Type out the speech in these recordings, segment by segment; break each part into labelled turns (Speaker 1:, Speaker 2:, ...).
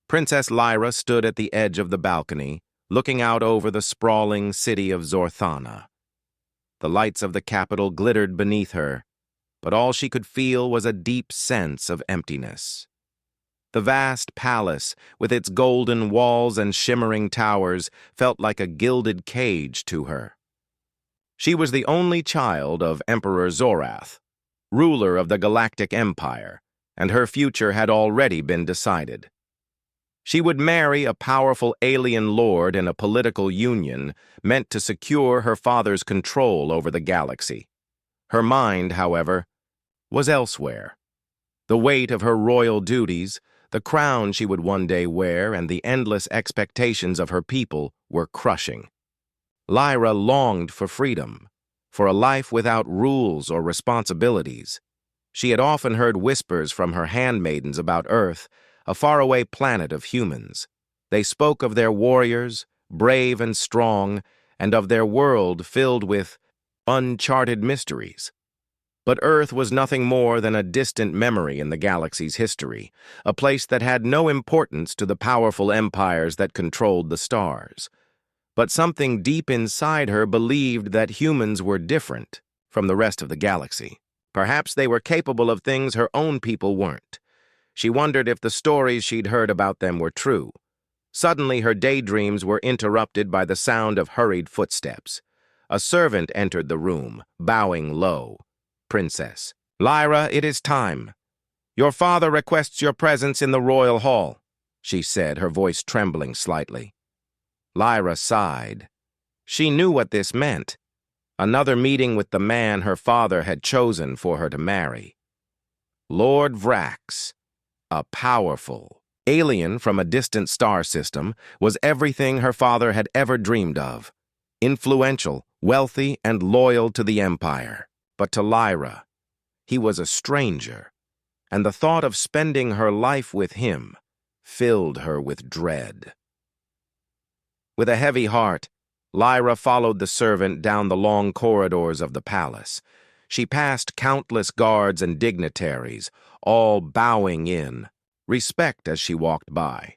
Speaker 1: Princess Lyra stood at the edge of the balcony, looking out over the sprawling city of Zorthana. The lights of the capital glittered beneath her, but all she could feel was a deep sense of emptiness. The vast palace, with its golden walls and shimmering towers, felt like a gilded cage to her. She was the only child of Emperor Zorath, ruler of the Galactic Empire, and her future had already been decided. She would marry a powerful alien lord in a political union meant to secure her father's control over the galaxy. Her mind, however, was elsewhere. The weight of her royal duties, the crown she would one day wear, and the endless expectations of her people were crushing. Lyra longed for freedom, for a life without rules or responsibilities. She had often heard whispers from her handmaidens about Earth, a faraway planet of humans. They spoke of their warriors, brave and strong, and of their world filled with uncharted mysteries. But Earth was nothing more than a distant memory in the galaxy's history, a place that had no importance to the powerful empires that controlled the stars. But something deep inside her believed that humans were different from the rest of the galaxy. Perhaps they were capable of things her own people weren't. She wondered if the stories she'd heard about them were true. Suddenly, her daydreams were interrupted by the sound of hurried footsteps. A servant entered the room, bowing low. "Princess." "Lyra, it is time. Your father requests your presence in the royal hall," she said, her voice trembling slightly. Lyra sighed. She knew what this meant. Another meeting with the man her father had chosen for her to marry. Lord Vrax, a powerful alien from a distant star system, was everything her father had ever dreamed of. Influential, wealthy, and loyal to the Empire. But to Lyra, he was a stranger, and the thought of spending her life with him filled her with dread. With a heavy heart, Lyra followed the servant down the long corridors of the palace. She passed countless guards and dignitaries, all bowing in respect as she walked by.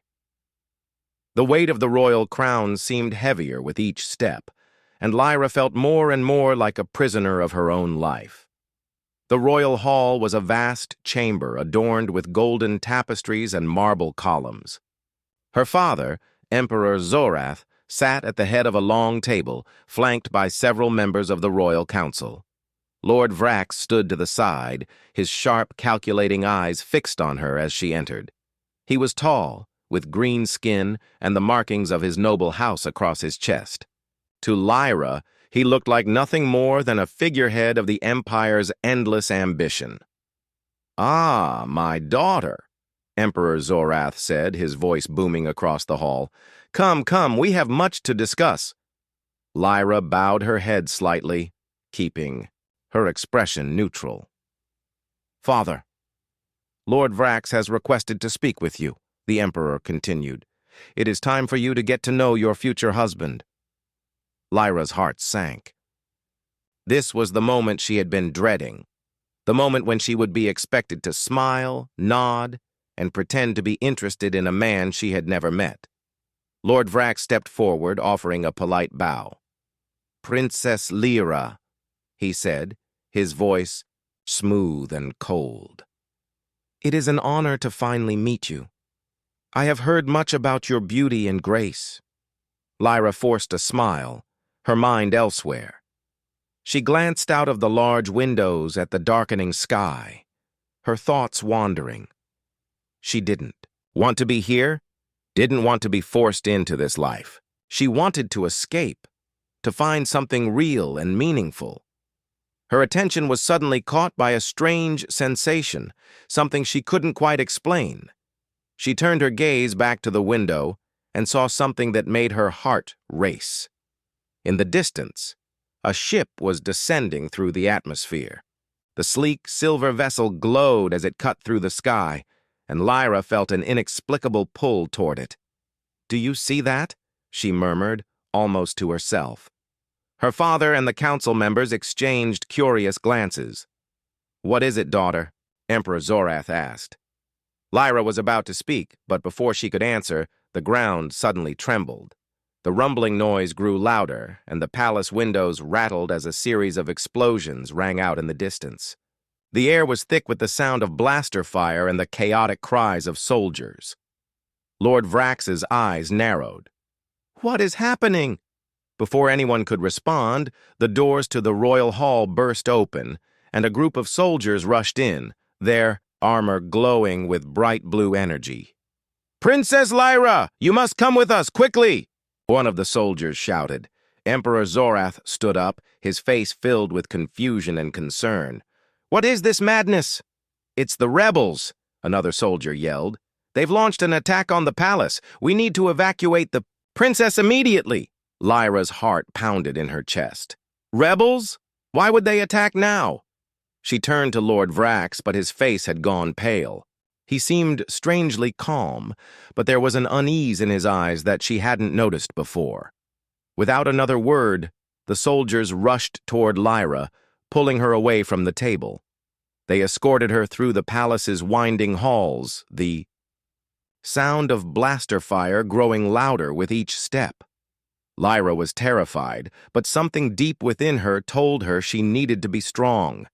Speaker 1: The weight of the royal crown seemed heavier with each step, and Lyra felt more and more like a prisoner of her own life. The royal hall was a vast chamber adorned with golden tapestries and marble columns. Her father, Emperor Zorath, sat at the head of a long table, flanked by several members of the royal council. Lord Vrax stood to the side, his sharp, calculating eyes fixed on her as she entered. He was tall, with green skin and the markings of his noble house across his chest. To Lyra, he looked like nothing more than a figurehead of the Empire's endless ambition. "Ah, my daughter," Emperor Zorath said, his voice booming across the hall. "Come, come, we have much to discuss." Lyra bowed her head slightly, keeping her expression neutral. "Father, Lord Vrax has requested to speak with you," the Emperor continued. "It is time for you to get to know your future husband." Lyra's heart sank. This was the moment she had been dreading, the moment when she would be expected to smile, nod, and pretend to be interested in a man she had never met. Lord Vrax stepped forward, offering a polite bow. "Princess Lyra," he said, his voice smooth and cold. "It is an honor to finally meet you. I have heard much about your beauty and grace." Lyra forced a smile, her mind elsewhere. She glanced out of the large windows at the darkening sky, her thoughts wandering. She didn't want to be here, didn't want to be forced into this life. She wanted to escape, to find something real and meaningful. Her attention was suddenly caught by a strange sensation, something she couldn't quite explain. She turned her gaze back to the window and saw something that made her heart race. In the distance, a ship was descending through the atmosphere. The sleek silver vessel glowed as it cut through the sky, and Lyra felt an inexplicable pull toward it. "Do you see that?" she murmured, almost to herself. Her father and the council members exchanged curious glances. "What is it, daughter?" Emperor Zorath asked. Lyra was about to speak, but before she could answer, the ground suddenly trembled. The rumbling noise grew louder, and the palace windows rattled as a series of explosions rang out in the distance. The air was thick with the sound of blaster fire and the chaotic cries of soldiers. Lord Vrax's eyes narrowed. "What is happening?" Before anyone could respond, the doors to the royal hall burst open, and a group of soldiers rushed in, their armor glowing with bright blue energy. "Princess Lyra, you must come with us, quickly!" one of the soldiers shouted. Emperor Zorath stood up, his face filled with confusion and concern. "What is this madness?" "It's the rebels," another soldier yelled. "They've launched an attack on the palace. We need to evacuate the princess immediately." Lyra's heart pounded in her chest. "Rebels? Why would they attack now?" She turned to Lord Vrax, but his face had gone pale. He seemed strangely calm, but there was an unease in his eyes that she hadn't noticed before. Without another word, the soldiers rushed toward Lyra, pulling her away from the table. They escorted her through the palace's winding halls, the sound of blaster fire growing louder with each step. Lyra was terrified, but something deep within her told her she needed to be strong.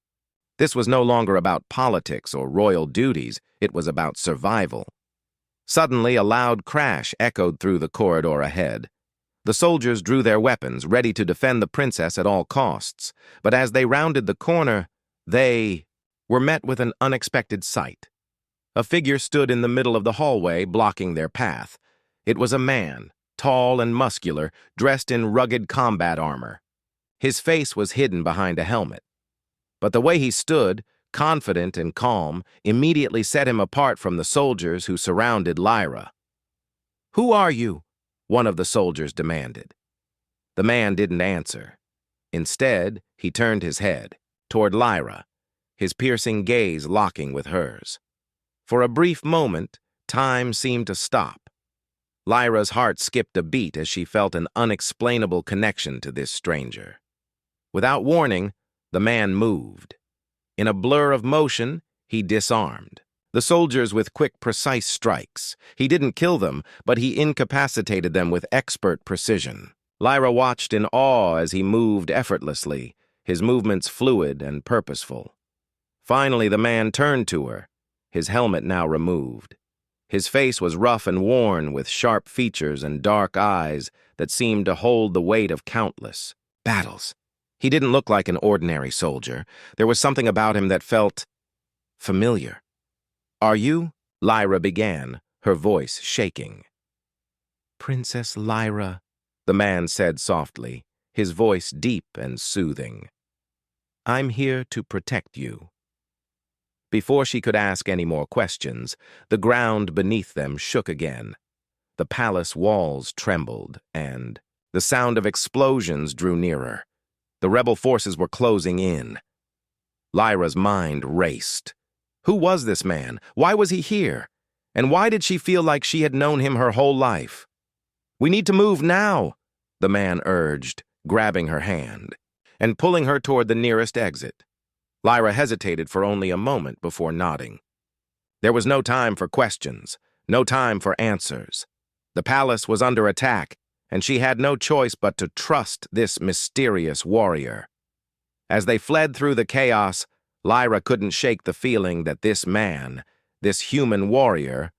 Speaker 1: This was no longer about politics or royal duties, it was about survival. Suddenly, a loud crash echoed through the corridor ahead. The soldiers drew their weapons, ready to defend the princess at all costs, but as they rounded the corner, they were met with an unexpected sight. A figure stood in the middle of the hallway, blocking their path. It was a man, tall and muscular, dressed in rugged combat armor. His face was hidden behind a helmet. But the way he stood, confident and calm, immediately set him apart from the soldiers who surrounded Lyra. "Who are you?" one of the soldiers demanded. The man didn't answer. Instead, he turned his head toward Lyra, his piercing gaze locking with hers. For a brief moment, time seemed to stop. Lyra's heart skipped a beat as she felt an unexplainable connection to this stranger. Without warning, the man moved. In a blur of motion, he disarmed the soldiers with quick, precise strikes. He didn't kill them, but he incapacitated them with expert precision. Lyra watched in awe as he moved effortlessly, his movements fluid and purposeful. Finally, the man turned to her, his helmet now removed. His face was rough and worn, with sharp features and dark eyes that seemed to hold the weight of countless battles. He didn't look like an ordinary soldier. There was something about him that felt familiar. "Are you?" Lyra began, her voice shaking. "Princess Lyra," the man said softly, his voice deep and soothing. "I'm here to protect you." Before she could ask any more questions, the ground beneath them shook again. The palace walls trembled, and the sound of explosions drew nearer. The rebel forces were closing in. Lyra's mind raced. Who was this man? Why was he here? And why did she feel like she had known him her whole life? "We need to move now," the man urged, grabbing her hand and pulling her toward the nearest exit. Lyra hesitated for only a moment before nodding. There was no time for questions, no time for answers. The palace was under attack, and she had no choice but to trust this mysterious warrior. As they fled through the chaos, Lyra couldn't shake the feeling that this man, this human warrior,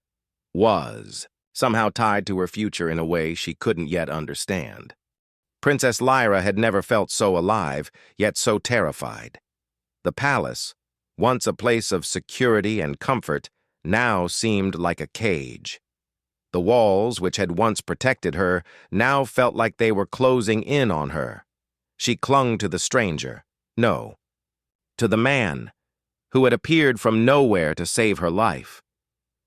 Speaker 1: was somehow tied to her future in a way she couldn't yet understand. Princess Lyra had never felt so alive, yet so terrified. The palace, once a place of security and comfort, now seemed like a cage. The walls, which had once protected her, now felt like they were closing in on her. She clung to the stranger, no, to the man, who had appeared from nowhere to save her life.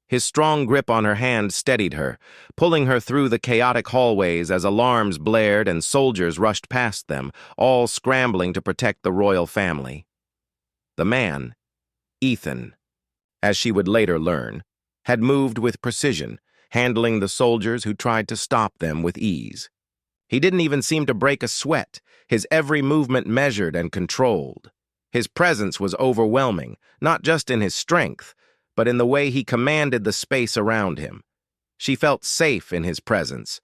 Speaker 1: His strong grip on her hand steadied her, pulling her through the chaotic hallways as alarms blared and soldiers rushed past them, all scrambling to protect the royal family. The man, Ethan, as she would later learn, had moved with precision, handling the soldiers who tried to stop them with ease. He didn't even seem to break a sweat, his every movement measured and controlled. His presence was overwhelming, not just in his strength, but in the way he commanded the space around him. She felt safe in his presence,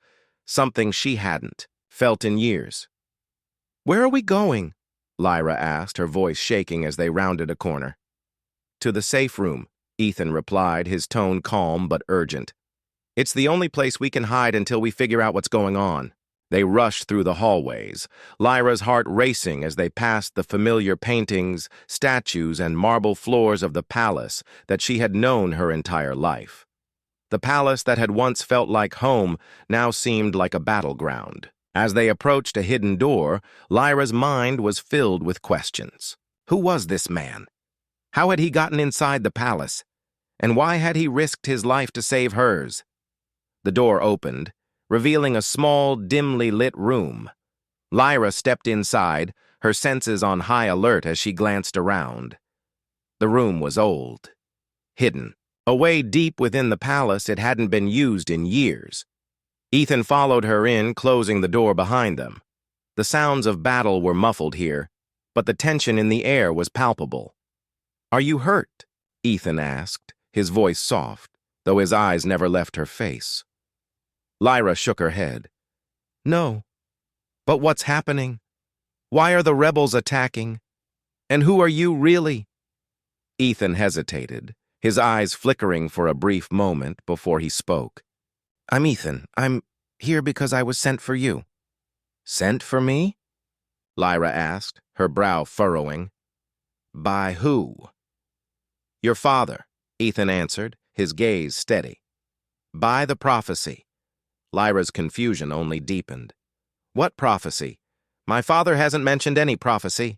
Speaker 1: something she hadn't felt in years. "Where are we going?" Lyra asked, her voice shaking as they rounded a corner. "To the safe room," Ethan replied, his tone calm but urgent. "It's the only place we can hide until we figure out what's going on." They rushed through the hallways, Lyra's heart racing as they passed the familiar paintings, statues, and marble floors of the palace that she had known her entire life. The palace that had once felt like home now seemed like a battleground. As they approached a hidden door, Lyra's mind was filled with questions. Who was this man? How had he gotten inside the palace? And why had he risked his life to save hers? The door opened, revealing a small, dimly lit room. Lyra stepped inside, her senses on high alert as she glanced around. The room was old, hidden. Away deep within the palace, it hadn't been used in years. Ethan followed her in, closing the door behind them. The sounds of battle were muffled here, but the tension in the air was palpable. "Are you hurt?" Ethan asked, his voice soft, though his eyes never left her face. Lyra shook her head. "No. But what's happening? Why are the rebels attacking? And who are you really?" Ethan hesitated, his eyes flickering for a brief moment before he spoke. "I'm Ethan. I'm here because I was sent for you." "Sent for me?" Lyra asked, her brow furrowing. "By who?" "Your father," Ethan answered, his gaze steady. "By the prophecy." Lyra's confusion only deepened. "What prophecy? My father hasn't mentioned any prophecy."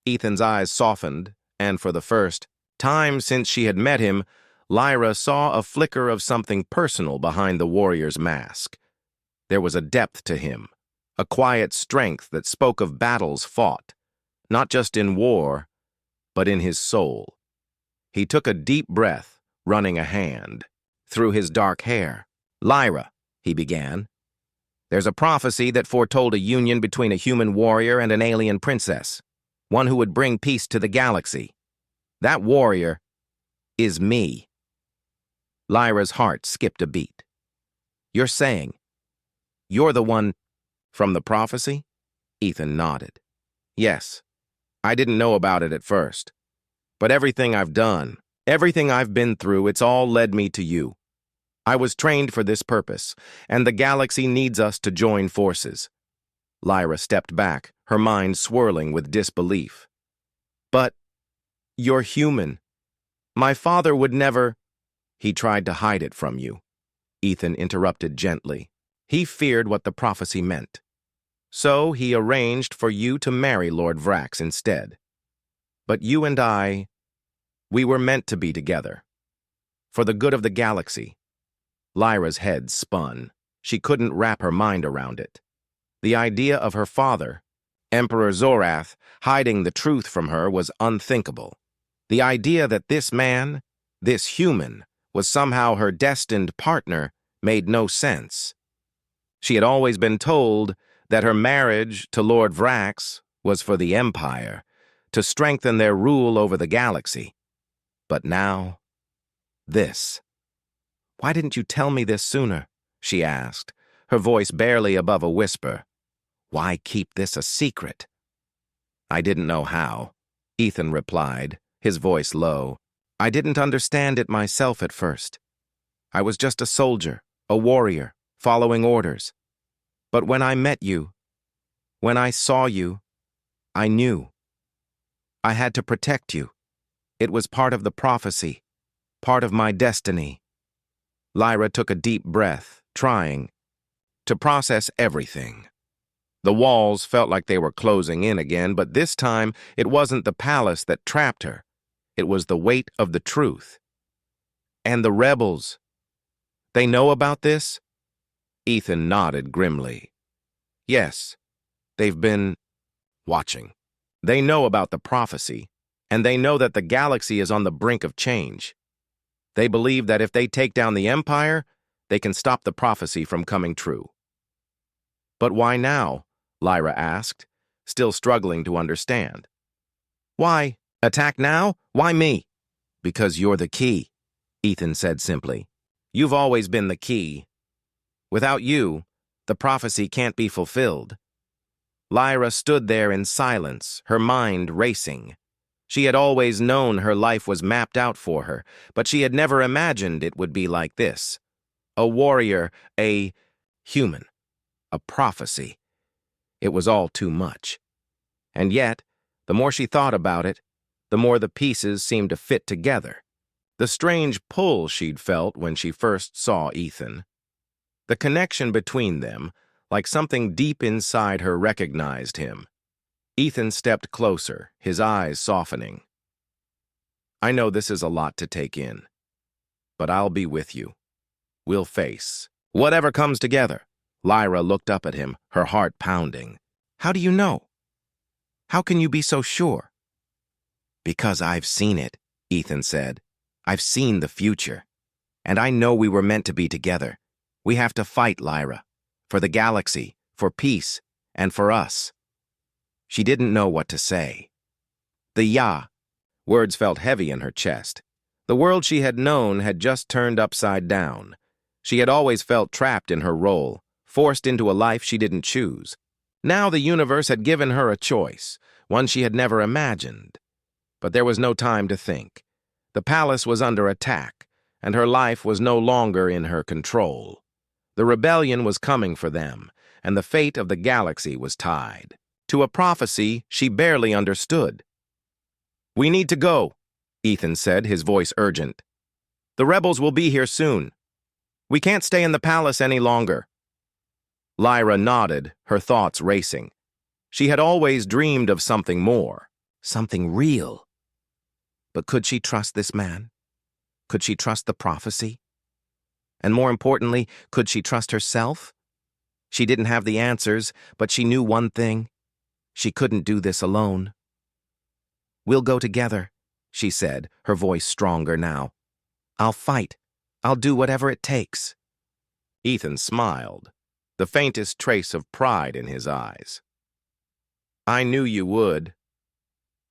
Speaker 1: Ethan's eyes softened, and for the first time since she had met him, Lyra saw a flicker of something personal behind the warrior's mask. There was a depth to him, a quiet strength that spoke of battles fought, not just in war, but in his soul. He took a deep breath, running a hand through his dark hair. "Lyra," he began, "there's a prophecy that foretold a union between a human warrior and an alien princess, one who would bring peace to the galaxy. That warrior is me." Lyra's heart skipped a beat. "You're saying you're the one from the prophecy?" Ethan nodded. "Yes. I didn't know about it at first. But everything I've done, everything I've been through, it's all led me to you. I was trained for this purpose, and the galaxy needs us to join forces." Lyra stepped back, her mind swirling with disbelief. "But you're human. My father would never—" "He tried to hide it from you," Ethan interrupted gently. "He feared what the prophecy meant. So he arranged for you to marry Lord Vrax instead. But you and I, we were meant to be together. For the good of the galaxy." Lyra's head spun. She couldn't wrap her mind around it. The idea of her father, Emperor Zorath, hiding the truth from her was unthinkable. The idea that this man, this human, was somehow her destined partner made no sense. She had always been told that her marriage to Lord Vrax was for the Empire, to strengthen their rule over the galaxy. But now, this. "Why didn't you tell me this sooner?" she asked, her voice barely above a whisper. "Why keep this a secret?" "I didn't know how," Ethan replied, his voice low. "I didn't understand it myself at first. I was just a soldier, a warrior, following orders. But when I met you, when I saw you, I knew. I had to protect you. It was part of the prophecy, part of my destiny." Lyra took a deep breath, trying to process everything. The walls felt like they were closing in again, but this time it wasn't the palace that trapped her. It was the weight of the truth. "And the rebels, they know about this?" Ethan nodded grimly. "Yes, they've been watching. They know about the prophecy, and they know that the galaxy is on the brink of change. They believe that if they take down the Empire, they can stop the prophecy from coming true." "But why now?" Lyra asked, still struggling to understand. "Why attack now? Why me?" "Because you're the key," Ethan said simply. You've always been the key. Without you, the prophecy can't be fulfilled. Lyra stood there in silence, her mind racing. She had always known her life was mapped out for her, but she had never imagined it would be like this. A warrior, a human, a prophecy. It was all too much. And yet, the more she thought about it, the more the pieces seemed to fit together. The strange pull she'd felt when she first saw Ethan. The connection between them, like something deep inside her recognized him. Ethan stepped closer, his eyes softening. I know this is a lot to take in, but I'll be with you. We'll face whatever comes together. Lyra looked up at him, her heart pounding. How do you know? How can you be so sure? Because I've seen it, Ethan said. I've seen the future. And I know we were meant to be together. We have to fight, Lyra. For the galaxy, for peace, and for us. She didn't know what to say. Words felt heavy in her chest. The world she had known had just turned upside down. She had always felt trapped in her role, forced into a life she didn't choose. Now the universe had given her a choice, one she had never imagined. But there was no time to think. The palace was under attack, and her life was no longer in her control. The rebellion was coming for them, and the fate of the galaxy was tied to a prophecy she barely understood. We need to go, Ethan said, his voice urgent. The rebels will be here soon. We can't stay in the palace any longer. Lyra nodded, her thoughts racing. She had always dreamed of something more, something real. But could she trust this man? Could she trust the prophecy? And more importantly, could she trust herself? She didn't have the answers, but she knew one thing. She couldn't do this alone. We'll go together, she said, her voice stronger now. I'll fight. I'll do whatever it takes. Ethan smiled, the faintest trace of pride in his eyes. I knew you would.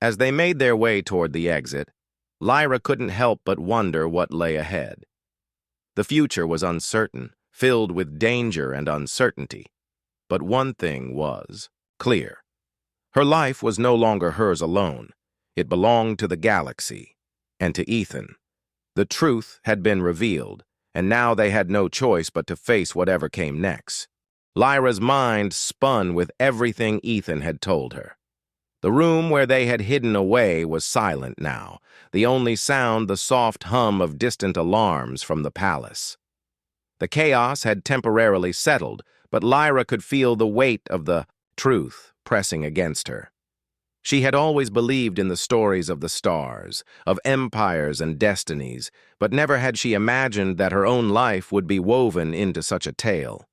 Speaker 1: As they made their way toward the exit, Lyra couldn't help but wonder what lay ahead. The future was uncertain, filled with danger and uncertainty. But one thing was clear. Her life was no longer hers alone. It belonged to the galaxy, and to Ethan. The truth had been revealed, and now they had no choice but to face whatever came next. Lyra's mind spun with everything Ethan had told her. The room where they had hidden away was silent now, the only sound the soft hum of distant alarms from the palace. The chaos had temporarily settled, but Lyra could feel the weight of the truth pressing against her. She had always believed in the stories of the stars, of empires and destinies, but never had she imagined that her own life would be woven into such a tale.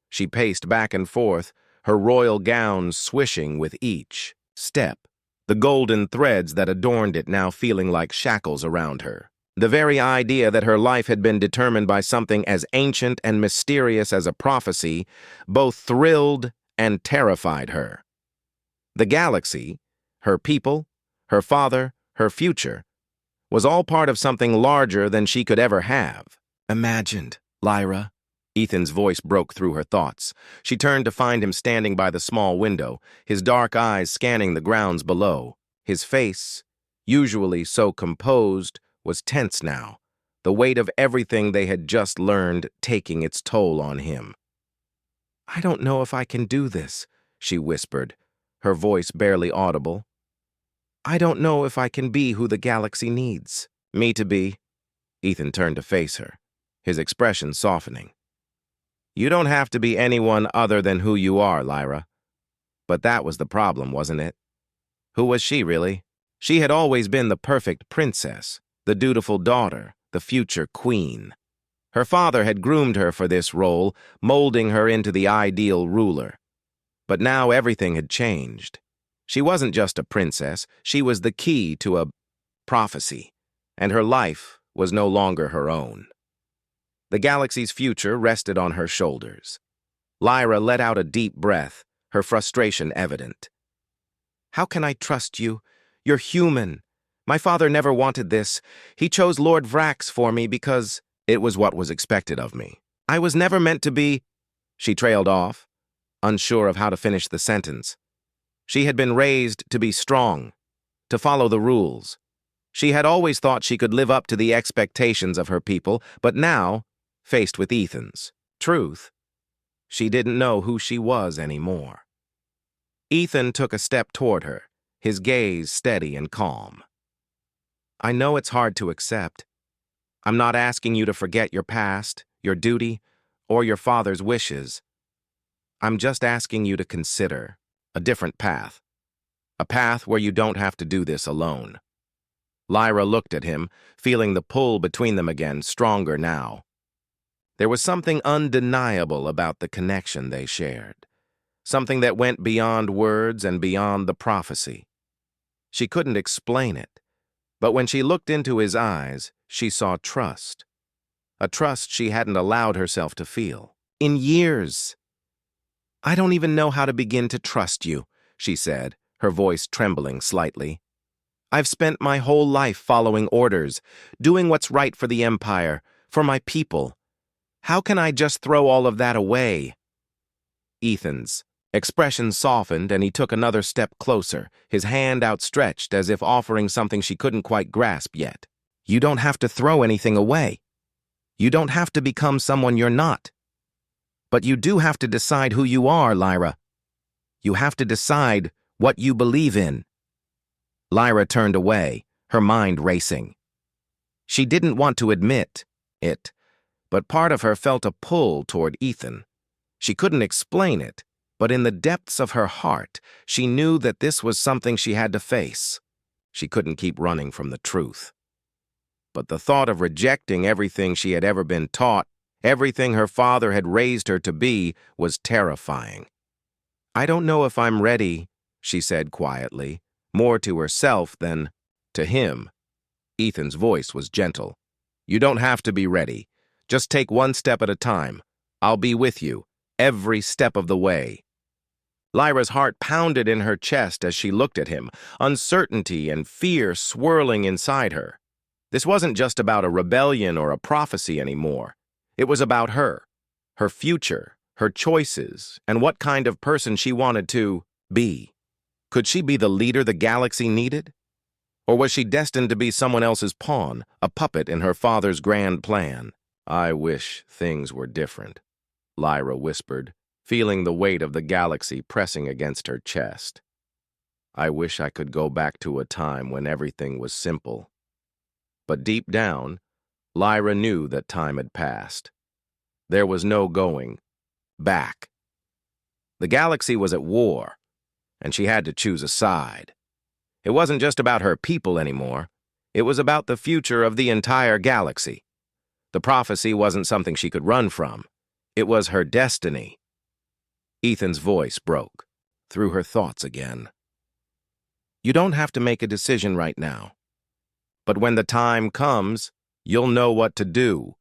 Speaker 1: She paced back and forth, her royal gown swishing with each step, the golden threads that adorned it now feeling like shackles around her. The very idea that her life had been determined by something as ancient and mysterious as a prophecy both thrilled and terrified her. The galaxy, her people, her father, her future, was all part of something larger than she could ever have imagined. Lyra, Ethan's voice broke through her thoughts. She turned to find him standing by the small window, his dark eyes scanning the grounds below. His face, usually so composed, was tense now, the weight of everything they had just learned taking its toll on him. I don't know if I can do this, she whispered, her voice barely audible. I don't know if I can be who the galaxy needs me to be. Ethan turned to face her, his expression softening. You don't have to be anyone other than who you are, Lyra. But that was the problem, wasn't it? Who was she, really? She had always been the perfect princess, the dutiful daughter, the future queen. Her father had groomed her for this role, molding her into the ideal ruler. But now everything had changed. She wasn't just a princess, she was the key to a prophecy, and her life was no longer her own. The galaxy's future rested on her shoulders. Lyra let out a deep breath, her frustration evident. How can I trust you? You're human. My father never wanted this. He chose Lord Vrax for me because it was what was expected of me. I was never meant to be—" She trailed off, unsure of how to finish the sentence. She had been raised to be strong, to follow the rules. She had always thought she could live up to the expectations of her people, but now, faced with Ethan's truth, she didn't know who she was anymore. Ethan took a step toward her, his gaze steady and calm. I know it's hard to accept. I'm not asking you to forget your past, your duty, or your father's wishes. I'm just asking you to consider a different path. A path where you don't have to do this alone. Lyra looked at him, feeling the pull between them again, stronger now. There was something undeniable about the connection they shared. Something that went beyond words and beyond the prophecy. She couldn't explain it, but when she looked into his eyes, she saw trust. A trust she hadn't allowed herself to feel in years. I don't even know how to begin to trust you, she said, her voice trembling slightly. I've spent my whole life following orders, doing what's right for the Empire, for my people. How can I just throw all of that away? Ethan's expression softened and he took another step closer, his hand outstretched as if offering something she couldn't quite grasp yet. You don't have to throw anything away. You don't have to become someone you're not. But you do have to decide who you are, Lyra. You have to decide what you believe in. Lyra turned away, her mind racing. She didn't want to admit it, but part of her felt a pull toward Ethan. She couldn't explain it, but in the depths of her heart, she knew that this was something she had to face. She couldn't keep running from the truth. But the thought of rejecting everything she had ever been taught, everything her father had raised her to be, was terrifying. I don't know if I'm ready, she said quietly, more to herself than to him. Ethan's voice was gentle. You don't have to be ready. Just take one step at a time. I'll be with you, every step of the way. Lyra's heart pounded in her chest as she looked at him, uncertainty and fear swirling inside her. This wasn't just about a rebellion or a prophecy anymore. It was about her future, her choices, and what kind of person she wanted to be. Could she be the leader the galaxy needed? Or was she destined to be someone else's pawn, a puppet in her father's grand plan? I wish things were different, Lyra whispered, feeling the weight of the galaxy pressing against her chest. I wish I could go back to a time when everything was simple. But deep down, Lyra knew that time had passed. There was no going back. The galaxy was at war, and she had to choose a side. It wasn't just about her people anymore. It was about the future of the entire galaxy. The prophecy wasn't something she could run from. It was her destiny. Ethan's voice broke, through her thoughts again. You don't have to make a decision right now. But when the time comes, you'll know what to do.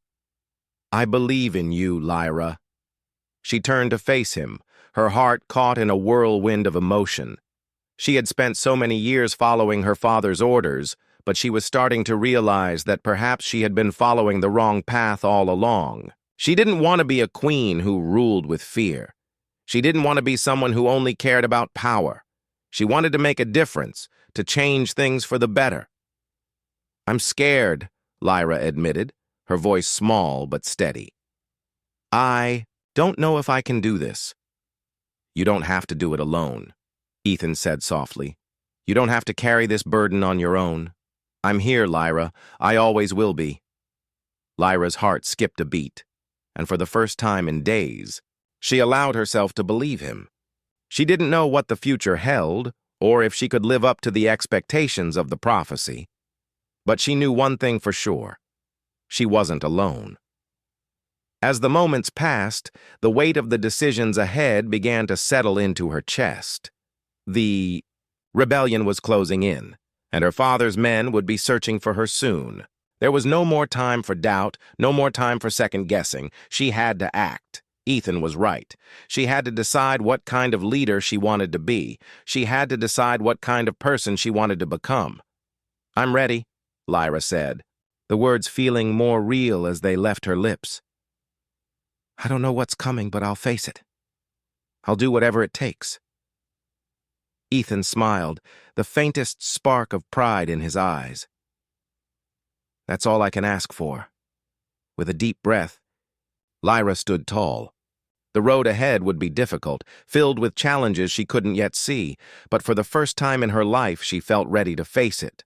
Speaker 1: I believe in you, Lyra. She turned to face him, her heart caught in a whirlwind of emotion. She had spent so many years following her father's orders, but she was starting to realize that perhaps she had been following the wrong path all along. She didn't want to be a queen who ruled with fear. She didn't want to be someone who only cared about power. She wanted to make a difference, to change things for the better. I'm scared, Lyra admitted, her voice small but steady. I don't know if I can do this. You don't have to do it alone, Ethan said softly. You don't have to carry this burden on your own. I'm here, Lyra. I always will be. Lyra's heart skipped a beat, and for the first time in days, she allowed herself to believe him. She didn't know what the future held, or if she could live up to the expectations of the prophecy. But she knew one thing for sure. She wasn't alone. As the moments passed, the weight of the decisions ahead began to settle into her chest. The rebellion was closing in, and her father's men would be searching for her soon. There was no more time for doubt, no more time for second-guessing. She had to act. Ethan was right. She had to decide what kind of leader she wanted to be. She had to decide what kind of person she wanted to become. "I'm ready," Lyra said, the words feeling more real as they left her lips. "I don't know what's coming, but I'll face it. I'll do whatever it takes." Ethan smiled, the faintest spark of pride in his eyes. "That's all I can ask for." With a deep breath, Lyra stood tall. The road ahead would be difficult, filled with challenges she couldn't yet see, but for the first time in her life she felt ready to face it.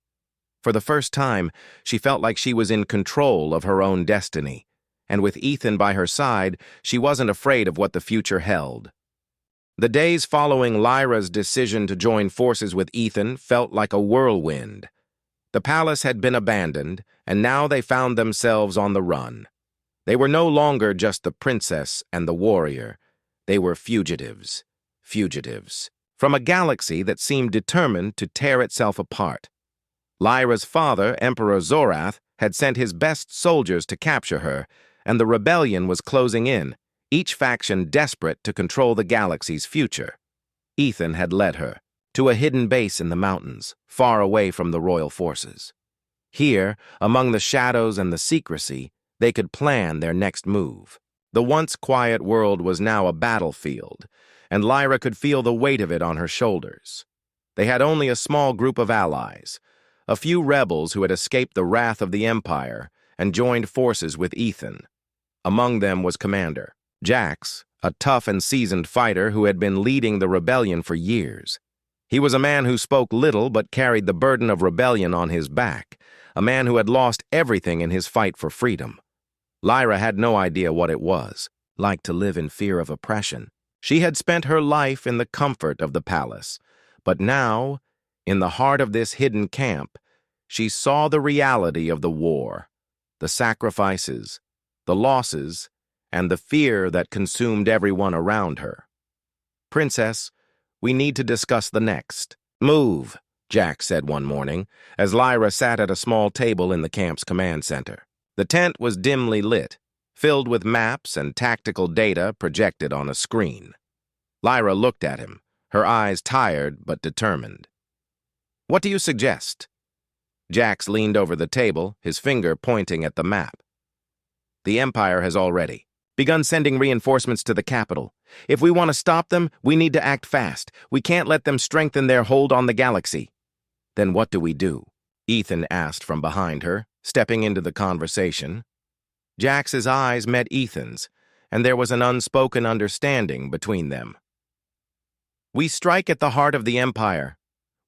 Speaker 1: For the first time, she felt like she was in control of her own destiny, and with Ethan by her side, she wasn't afraid of what the future held. The days following Lyra's decision to join forces with Ethan felt like a whirlwind. The palace had been abandoned, and now they found themselves on the run. They were no longer just the princess and the warrior. They were fugitives. Fugitives. From a galaxy that seemed determined to tear itself apart. Lyra's father, Emperor Zorath, had sent his best soldiers to capture her, and the rebellion was closing in, each faction desperate to control the galaxy's future. Ethan had led her to a hidden base in the mountains, far away from the royal forces. Here, among the shadows and the secrecy, they could plan their next move. The once quiet world was now a battlefield, and Lyra could feel the weight of it on her shoulders. They had only a small group of allies, a few rebels who had escaped the wrath of the Empire and joined forces with Ethan. Among them was Commander Jax, a tough and seasoned fighter who had been leading the rebellion for years. He was a man who spoke little but carried the burden of rebellion on his back, a man who had lost everything in his fight for freedom. Lyra had no idea what it was, like to live in fear of oppression. She had spent her life in the comfort of the palace, but now, in the heart of this hidden camp, she saw the reality of the war, the sacrifices, the losses, and the fear that consumed everyone around her. "Princess, we need to discuss the next move," Jax said one morning, as Lyra sat at a small table in the camp's command center. The tent was dimly lit, filled with maps and tactical data projected on a screen. Lyra looked at him, her eyes tired but determined. "What do you suggest?" Jax leaned over the table, his finger pointing at the map. "The Empire has already begun sending reinforcements to the capital. If we want to stop them, we need to act fast. We can't let them strengthen their hold on the galaxy." "Then what do we do?" Ethan asked from behind her, stepping into the conversation. Jax's eyes met Ethan's, and there was an unspoken understanding between them. "We strike at the heart of the Empire.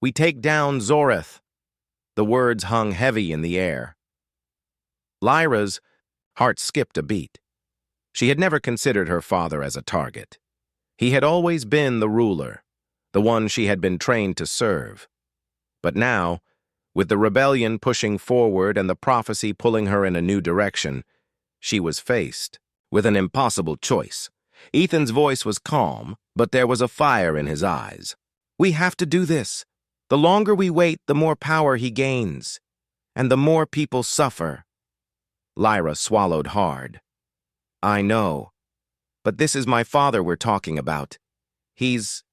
Speaker 1: We take down Zorath." The words hung heavy in the air. Lyra's heart skipped a beat. She had never considered her father as a target. He had always been the ruler, the one she had been trained to serve. But now, with the rebellion pushing forward and the prophecy pulling her in a new direction, she was faced with an impossible choice. Ethan's voice was calm, but there was a fire in his eyes. "We have to do this. The longer we wait, the more power he gains, and the more people suffer." Lyra swallowed hard. "I know, but this is my father we're talking about. He's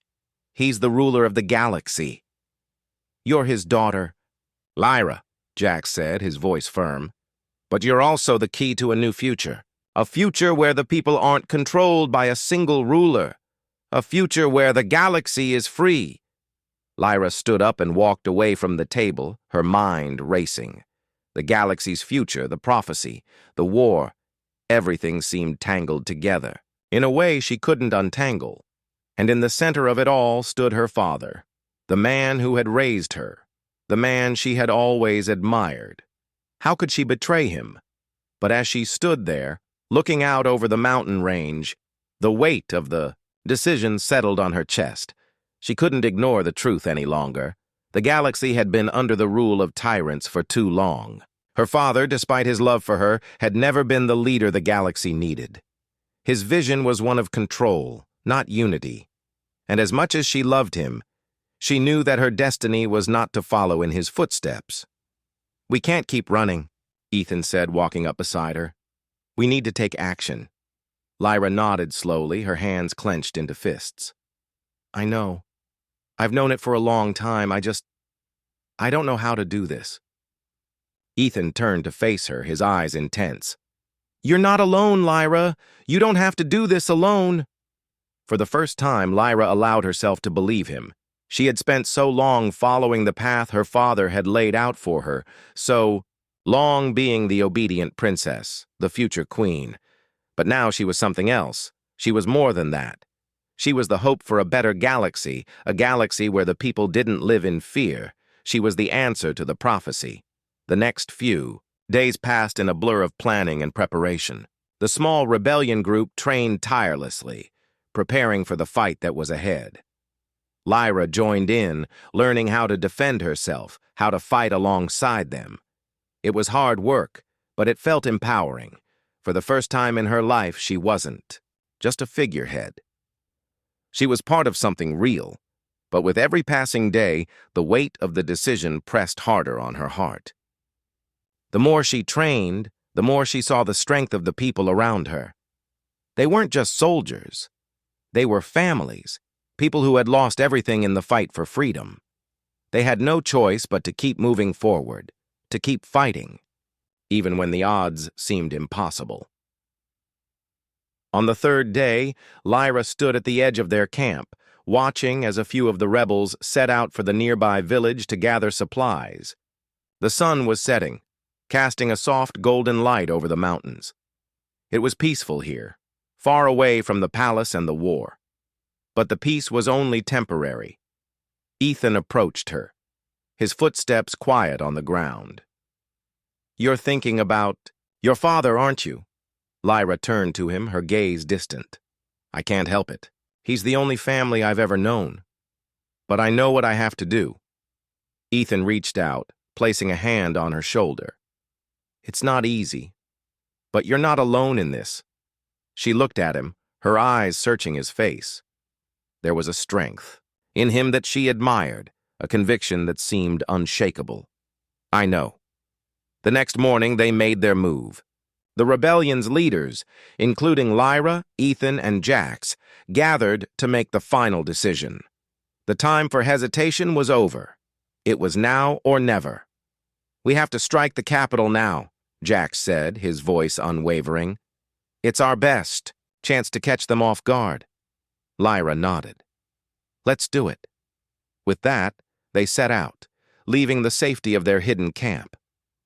Speaker 1: the ruler of the galaxy. You're his daughter." "Lyra," Jax said, his voice firm, "but you're also the key to a new future. A future where the people aren't controlled by a single ruler. A future where the galaxy is free." Lyra stood up and walked away from the table, her mind racing. The galaxy's future, the prophecy, the war, everything seemed tangled together, in a way she couldn't untangle. And in the center of it all stood her father, the man who had raised her, the man she had always admired. How could she betray him? But as she stood there, looking out over the mountain range, the weight of the decision settled on her chest. She couldn't ignore the truth any longer. The galaxy had been under the rule of tyrants for too long. Her father, despite his love for her, had never been the leader the galaxy needed. His vision was one of control, not unity. And as much as she loved him, she knew that her destiny was not to follow in his footsteps. "We can't keep running," Ethan said, walking up beside her. "We need to take action." Lyra nodded slowly, her hands clenched into fists. "I know. I've known it for a long time. I don't know how to do this." Ethan turned to face her, his eyes intense. "You're not alone, Lyra. You don't have to do this alone." For the first time, Lyra allowed herself to believe him. She had spent so long following the path her father had laid out for her, so long being the obedient princess, the future queen. But now she was something else. She was more than that. She was the hope for a better galaxy, a galaxy where the people didn't live in fear. She was the answer to the prophecy. The next few days passed in a blur of planning and preparation. The small rebellion group trained tirelessly, preparing for the fight that was ahead. Lyra joined in, learning how to defend herself, how to fight alongside them. It was hard work, but it felt empowering. For the first time in her life, she wasn't just a figurehead. She was part of something real, but with every passing day, the weight of the decision pressed harder on her heart. The more she trained, the more she saw the strength of the people around her. They weren't just soldiers. They were families, people who had lost everything in the fight for freedom. They had no choice but to keep moving forward, to keep fighting, even when the odds seemed impossible. On the third day, Lyra stood at the edge of their camp, watching as a few of the rebels set out for the nearby village to gather supplies. The sun was setting, casting a soft golden light over the mountains. It was peaceful here, far away from the palace and the war. But the peace was only temporary. Ethan approached her, his footsteps quiet on the ground. "You're thinking about your father, aren't you?" Lyra turned to him, her gaze distant. "I can't help it. He's the only family I've ever known. But I know what I have to do." Ethan reached out, placing a hand on her shoulder. "It's not easy, but you're not alone in this." She looked at him, her eyes searching his face. There was a strength in him that she admired, a conviction that seemed unshakable. "I know." The next morning, they made their move. The rebellion's leaders, including Lyra, Ethan, and Jax, gathered to make the final decision. The time for hesitation was over. It was now or never. "We have to strike the capital now," Jax said, his voice unwavering. "It's our best chance to catch them off guard." Lyra nodded. "Let's do it." With that, they set out, leaving the safety of their hidden camp.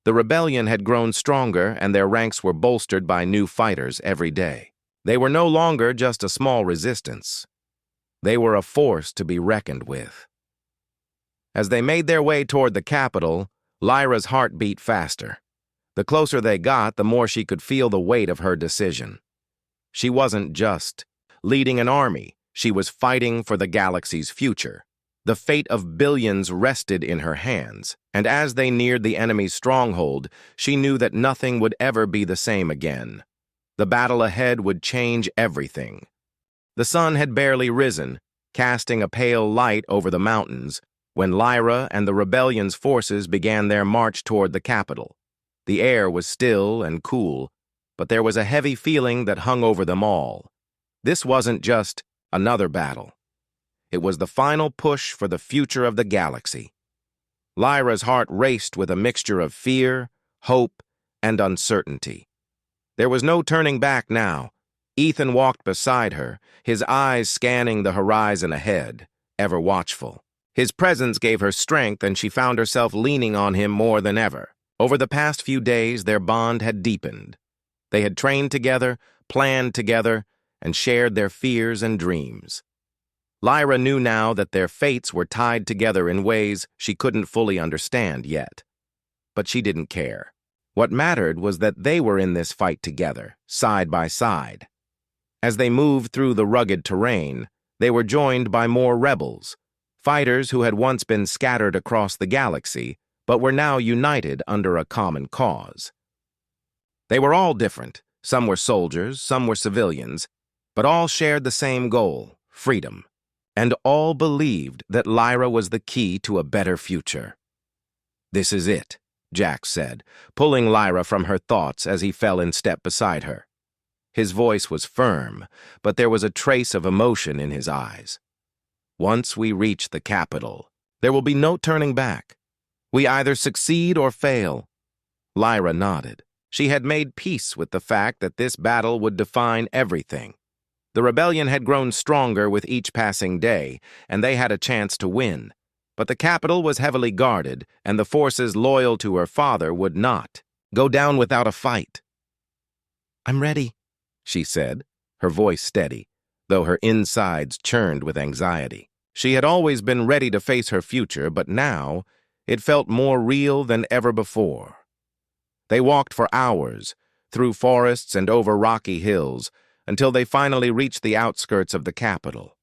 Speaker 1: The rebellion had grown stronger, and their ranks were bolstered by new fighters every day. They were no longer just a small resistance. They were a force to be reckoned with. As they made their way toward the capital, Lyra's heart beat faster. The closer they got, the more she could feel the weight of her decision. She wasn't just leading an army. She was fighting for the galaxy's future. The fate of billions rested in her hands, and as they neared the enemy's stronghold, she knew that nothing would ever be the same again. The battle ahead would change everything. The sun had barely risen, casting a pale light over the mountains, when Lyra and the rebellion's forces began their march toward the capital. The air was still and cool, but there was a heavy feeling that hung over them all. This wasn't just another battle. It was the final push for the future of the galaxy. Lyra's heart raced with a mixture of fear, hope, and uncertainty. There was no turning back now. Ethan walked beside her, his eyes scanning the horizon ahead, ever watchful. His presence gave her strength, and she found herself leaning on him more than ever. Over the past few days, their bond had deepened. They had trained together, planned together, and shared their fears and dreams. Lyra knew now that their fates were tied together in ways she couldn't fully understand yet. But she didn't care. What mattered was that they were in this fight together, side by side. As they moved through the rugged terrain, they were joined by more rebels, fighters who had once been scattered across the galaxy, but were now united under a common cause. They were all different. Some were soldiers, some were civilians, but all shared the same goal, freedom. And all believed that Lyra was the key to a better future. "This is it," Jax said, pulling Lyra from her thoughts as he fell in step beside her. His voice was firm, but there was a trace of emotion in his eyes. "Once we reach the capital, there will be no turning back. We either succeed or fail. Lyra nodded. She had made peace with the fact that this battle would define everything. The rebellion had grown stronger with each passing day, and they had a chance to win. But the capital was heavily guarded, and the forces loyal to her father would not go down without a fight. "I'm ready," she said, her voice steady, though her insides churned with anxiety. She had always been ready to face her future, but now it felt more real than ever before. They walked for hours, through forests and over rocky hills, until they finally reached the outskirts of the capital.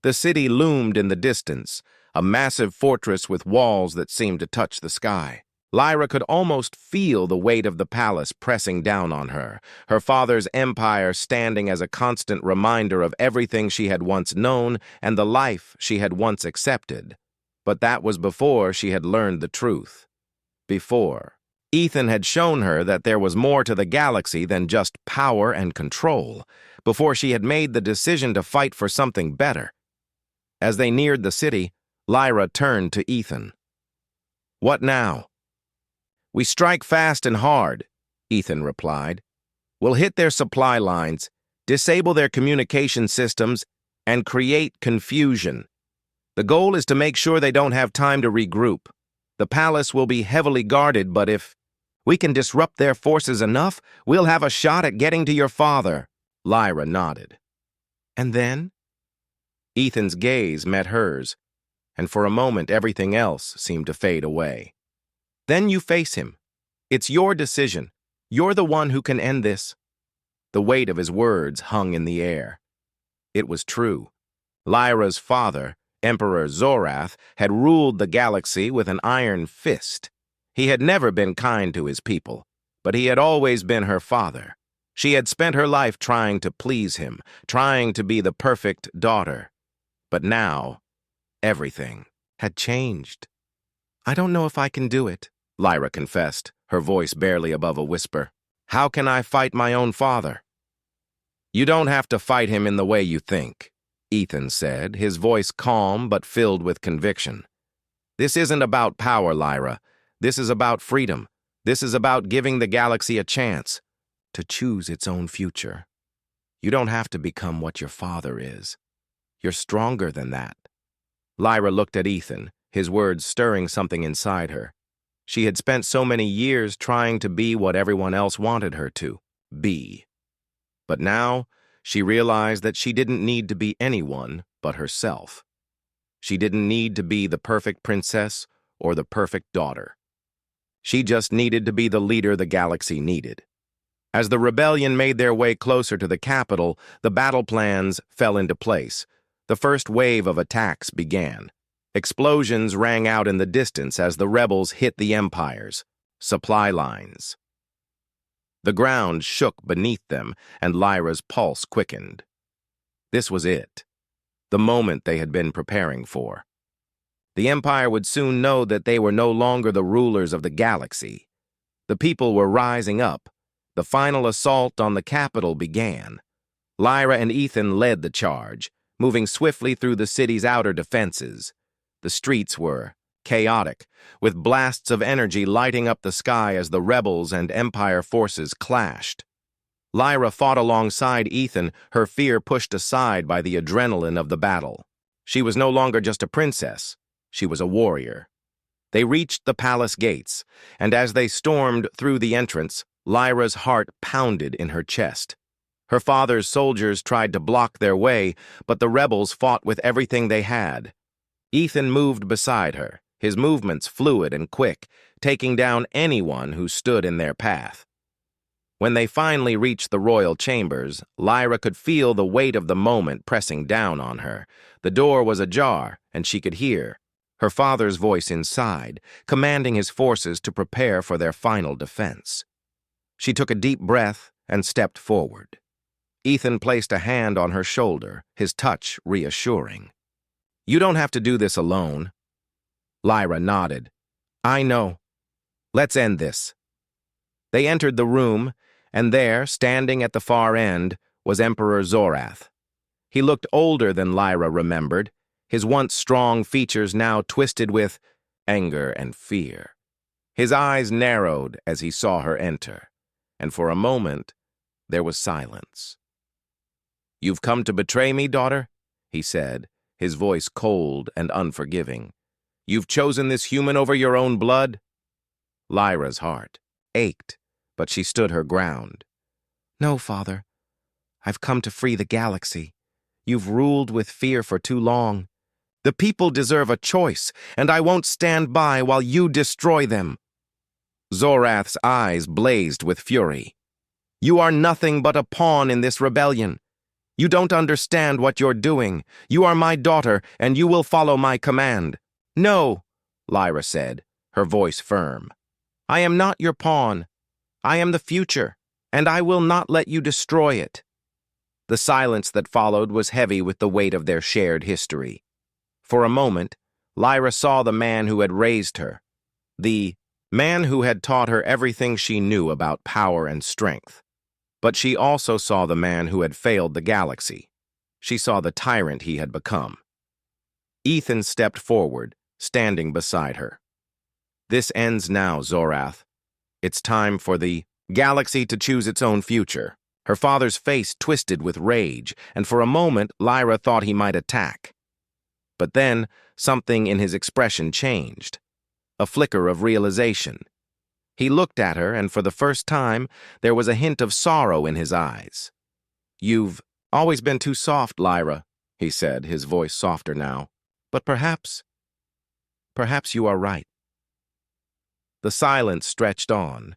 Speaker 1: The city loomed in the distance, a massive fortress with walls that seemed to touch the sky. Lyra could almost feel the weight of the palace pressing down on her, her father's empire standing as a constant reminder of everything she had once known and the life she had once accepted. But that was before she had learned the truth. Before Ethan had shown her that there was more to the galaxy than just power and control, before she had made the decision to fight for something better. As they neared the city, Lyra turned to Ethan. "What now?" "We strike fast and hard," Ethan replied. "We'll hit their supply lines, disable their communication systems, and create confusion. The goal is to make sure they don't have time to regroup. The palace will be heavily guarded, but if we can disrupt their forces enough, we'll have a shot at getting to your father." Lyra nodded. "And then?" Ethan's gaze met hers, and for a moment everything else seemed to fade away. "Then you face him. It's your decision. You're the one who can end this." The weight of his words hung in the air. It was true. Lyra's father, Emperor Zorath, had ruled the galaxy with an iron fist. He had never been kind to his people, but he had always been her father. She had spent her life trying to please him, trying to be the perfect daughter. But now, everything had changed. "I don't know if I can do it," Lyra confessed, her voice barely above a whisper. "How can I fight my own father?" "You don't have to fight him in the way you think," Ethan said, his voice calm but filled with conviction. "This isn't about power, Lyra. This is about freedom. This is about giving the galaxy a chance to choose its own future. You don't have to become what your father is. You're stronger than that." Lyra looked at Ethan, his words stirring something inside her. She had spent so many years trying to be what everyone else wanted her to be. But now, she realized that she didn't need to be anyone but herself. She didn't need to be the perfect princess or the perfect daughter. She just needed to be the leader the galaxy needed. As the rebellion made their way closer to the capital, the battle plans fell into place. The first wave of attacks began. Explosions rang out in the distance as the rebels hit the Empire's supply lines. The ground shook beneath them, and Lyra's pulse quickened. This was it, the moment they had been preparing for. The Empire would soon know that they were no longer the rulers of the galaxy. The people were rising up. The final assault on the capital began. Lyra and Ethan led the charge, moving swiftly through the city's outer defenses. The streets were chaotic, with blasts of energy lighting up the sky as the rebels and Empire forces clashed. Lyra fought alongside Ethan, her fear pushed aside by the adrenaline of the battle. She was no longer just a princess, she was a warrior. They reached the palace gates, and as they stormed through the entrance, Lyra's heart pounded in her chest. Her father's soldiers tried to block their way, but the rebels fought with everything they had. Ethan moved beside her, his movements fluid and quick, taking down anyone who stood in their path. When they finally reached the royal chambers, Lyra could feel the weight of the moment pressing down on her. The door was ajar, and she could hear her father's voice inside, commanding his forces to prepare for their final defense. She took a deep breath and stepped forward. Ethan placed a hand on her shoulder, his touch reassuring. "You don't have to do this alone." Lyra nodded. "I know. Let's end this." They entered the room, and there, standing at the far end, was Emperor Zorath. He looked older than Lyra remembered, his once strong features now twisted with anger and fear. His eyes narrowed as he saw her enter, and for a moment there was silence. "You've come to betray me, daughter?" he said, his voice cold and unforgiving. "You've chosen this human over your own blood?" Lyra's heart ached, but she stood her ground. "No, father. I've come to free the galaxy. You've ruled with fear for too long. The people deserve a choice, and I won't stand by while you destroy them." Zorath's eyes blazed with fury. "You are nothing but a pawn in this rebellion. You don't understand what you're doing. You are my daughter, and you will follow my command." "No," Lyra said, her voice firm. "I am not your pawn. I am the future, and I will not let you destroy it." The silence that followed was heavy with the weight of their shared history. For a moment, Lyra saw the man who had raised her, the man who had taught her everything she knew about power and strength. But she also saw the man who had failed the galaxy. She saw the tyrant he had become. Ethan stepped forward, standing beside her. "This ends now, Zorath. It's time for the galaxy to choose its own future." Her father's face twisted with rage, and for a moment Lyra thought he might attack. But then something in his expression changed. A flicker of realization. He looked at her, and for the first time there was a hint of sorrow in his eyes. "You've always been too soft, Lyra," he said, his voice softer now. "But perhaps you are right." The silence stretched on,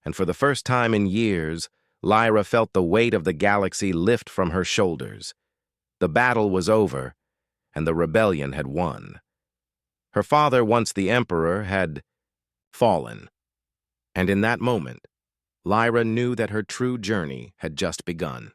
Speaker 1: and for the first time in years, Lyra felt the weight of the galaxy lift from her shoulders. The battle was over, and the rebellion had won. Her father, once the emperor, had fallen. And in that moment, Lyra knew that her true journey had just begun.